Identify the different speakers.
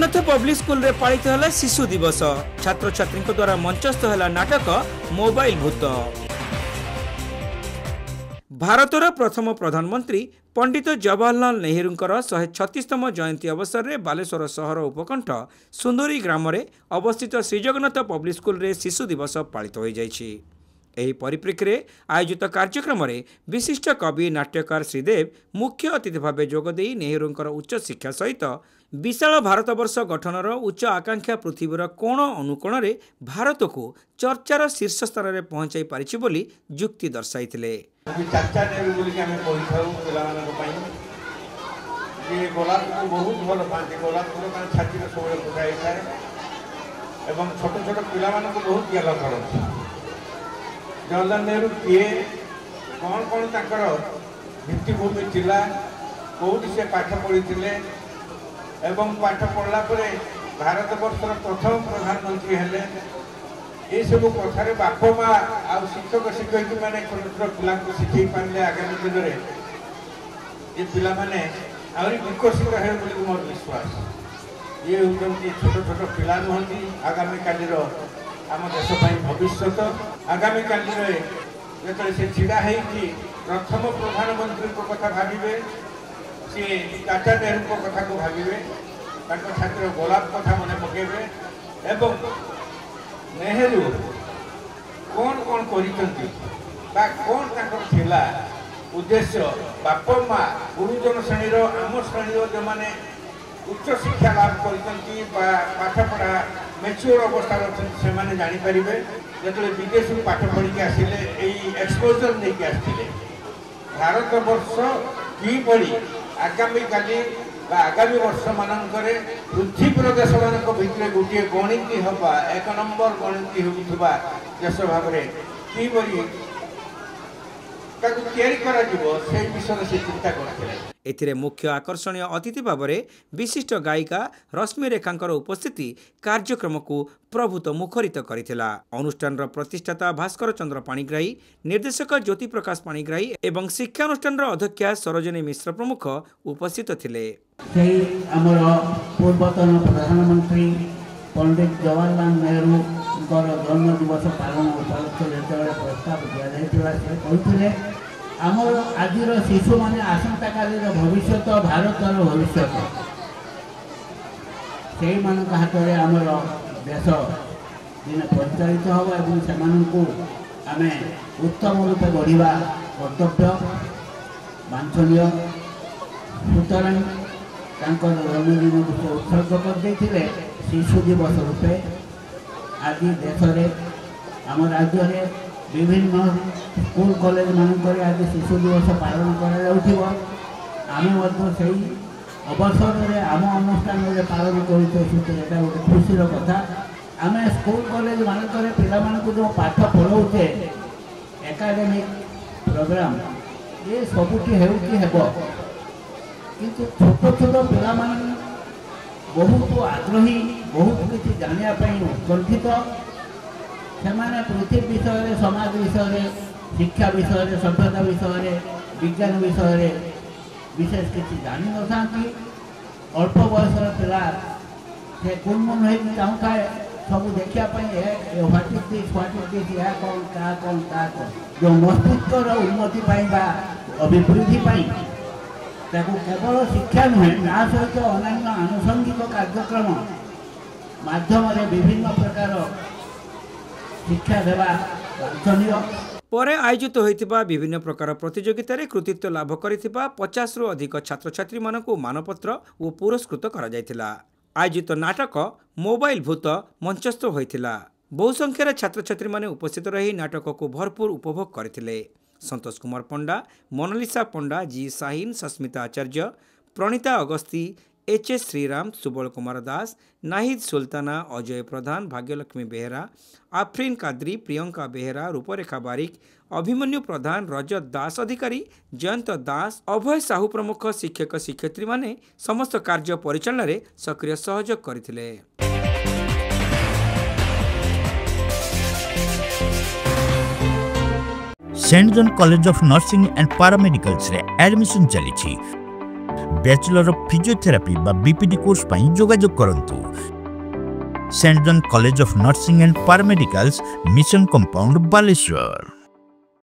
Speaker 1: Jagannath public school रे पालित है शिशु दिवस। छात्र छात्री द्वारा मंचस्थ है नाटक मोबाइल भूत। भारतर प्रथम प्रधानमंत्री पंडित जवाहरलाल नेहरूंकर 136तम जयंती अवसर में बालेश्वर सहर उपकंठ सुंदरी ग्राम में अवस्थित श्रीजगन्नाथ पब्लिक स्कूल रे शिशु दिवस पालित हो जाइछि। एही परिप्रेक्षी में आयोजित कार्यक्रम में विशिष्ट कवि नाट्यकार श्रीदेव मुख्य अतिथि भाव जोगदे नेहरूंकर उच्च शिक्षा सहित विशाल भारतवर्ष गठनर उच्च आकांक्षा पृथ्वीर कोण अनुकोण में भारत को चर्चार शीर्ष स्तर में पहुंचाई पारिछि बोली जुक्ति दर्शाइथिले।
Speaker 2: चर्चा नेहरू बोली कि हमें कहि थाउ पिलामानक पई जे गोलाप को बहुत भल पाते। गोलाप को तार छाती में सबले फुटाई थाए एवं छोट छोट पिलामानक को बहुत ज्ञान करथि। जवाहरलाल नेहरू किए कौन कौन ताकर भित्तिभूमि थिला कोठी से पाठ पढ़ी एवं पाठ पढ़ला परे भारतवर्षर प्रथम प्रधानमंत्री हेले। ये सब कथार बाप माँ आ शिक्षक शिक्षयित्री मैंने छोट छोट पिला शिखई पारे आगामी दिन में ये पिला माने आहरी विकसित है बोली मोर विश्वास। ये होती छोट छोट पिला नुहति आगामी कालीर आम देश भविष्य। आगामी काली जो से छिड़ा है प्रथम प्रधानमंत्री को कथा भावे सी टाटा नेहरू कथा को भावे छात्र गोलाप कथा मन पकेबे एवं नेहरू कौन कौन कौन थिला उद्देश्य बाप माँ गुरुजन श्रेणी आम श्रेणी जो मैंने उच्च शिक्षा लाभ कर पाठ पढ़ा मेच्योर अवस्था से जापर जो विदेश पाठ पढ़ी आसिले एक्सपोजर नहीं आसते भारत वर्ष किपरि आगामी काली आगामी वर्ष मानक पृथ्वी प्रदेश मान भितर गोटे गणिती हवा एक नंबर गणिती होता देश भाव में किपरि विषय से चिंता करते।
Speaker 1: एथिरे मुख्य आकर्षणीय अतिथि भाव में विशिष्ट गायिका रश्मि रेखांकर उपस्थिति कार्यक्रम को प्रभुत मुखरित करथिला। अनुष्ठान प्रतिष्ठाता भास्कर चंद्र पाणिग्राही, निर्देशक ज्योति प्रकाश पाणिग्राही एवं शिक्षानुष्ठान अध्यक्षा सरोजिनी मिश्र प्रमुख उपस्थित थिले।
Speaker 3: पूर्वतन प्रधानमंत्री पंडित जवाहरलाल नेहरू जन्म दिवस पालन उपलक्ष्य जो प्रस्ताव दिखाई आमर आज शिशु माने आसंता काली भविष्य भारतर भविष्य से हाथ में आमर देश दिन परिचालित हम और से आम उत्तम रूपे बढ़िया कर्तव्य वांछनीय। सुतरां जन्मदिन को से उत्सर्ग करते शिशु दिवस रूपे आज देश आम राज्य में विभिन्न स्कूल कॉलेज मानक आज शिशु दिवस पालन आम अवसर में आम अनुष्ठान में पालन कर गोटे खुशी कथा। आम स्कूल कॉलेज मानक पिला जो पाठ पढ़ाऊे एकाडेमिक प्रोग्राम ये सबुठी हेब किंतु छोट छोट पिला बहुत आग्रही बहुत किसी जानापी उत्कंठित से पृथ्वी विषय समाज विषय शिक्षा विषय सभ्यता विषय विज्ञान विषय विशेष किसी जानी न था। अल्प बयस पिला से कुनमुन हो चाहूता है सब देखापी व्हाट इज दिस या कौन क्या कौन जो मस्तिष्कर उन्नति अभिवृद्धि केवल शिक्षा नुहे ता सहित अन्य आनुषंगिक कार्यक्रम माध्यम विभिन्न प्रकार शिक्षा देवा वांछनीय।
Speaker 1: पर आयोजित होइतिबा विभिन्न प्रकार प्रतियोगिता रे कृतित्व लाभ करितिबा 50 रु अधिक छात्र छात्री मानकु मानपत्र और पुरस्कृत करा जायतिला। आयोजित नाटक मोबाइल भूत मंचस्थ होइतिला। बहु संख्यार छात्र छात्री माने उपस्थित रही नाटक को भरपूर उपभोग करथिले। संतोष कुमार पंडा, मोनालिसा पंडा, जी साहिन, सस्मिता आचार्य, प्रणीता अगस्ती, एच.एस. श्रीराम, सुबल कुमार दास, नाहिद सुल्ताना, अजय प्रधान, भाग्यलक्ष्मी बेहेरा, आफरीन कादरी, प्रियंका बेहेरा, रूपरेखा बारिक, अभिमन्यु प्रधान, रजत दास अधिकारी, जयंत दास, अभय साहू प्रमुख शिक्षक शिक्षयित्री माने समस्त कार्य परिचालन में सक्रिय सहयोग करथिले।
Speaker 4: Saint John college of nursing and paramedicals रे एडमिशन चली बैचलर ऑफ फिजियोथेरापी बा बीपीडी कोर्स पई जोगाजोग करंतु। Saint John college of nursing and paramedicals, mission compound, Baleshwar.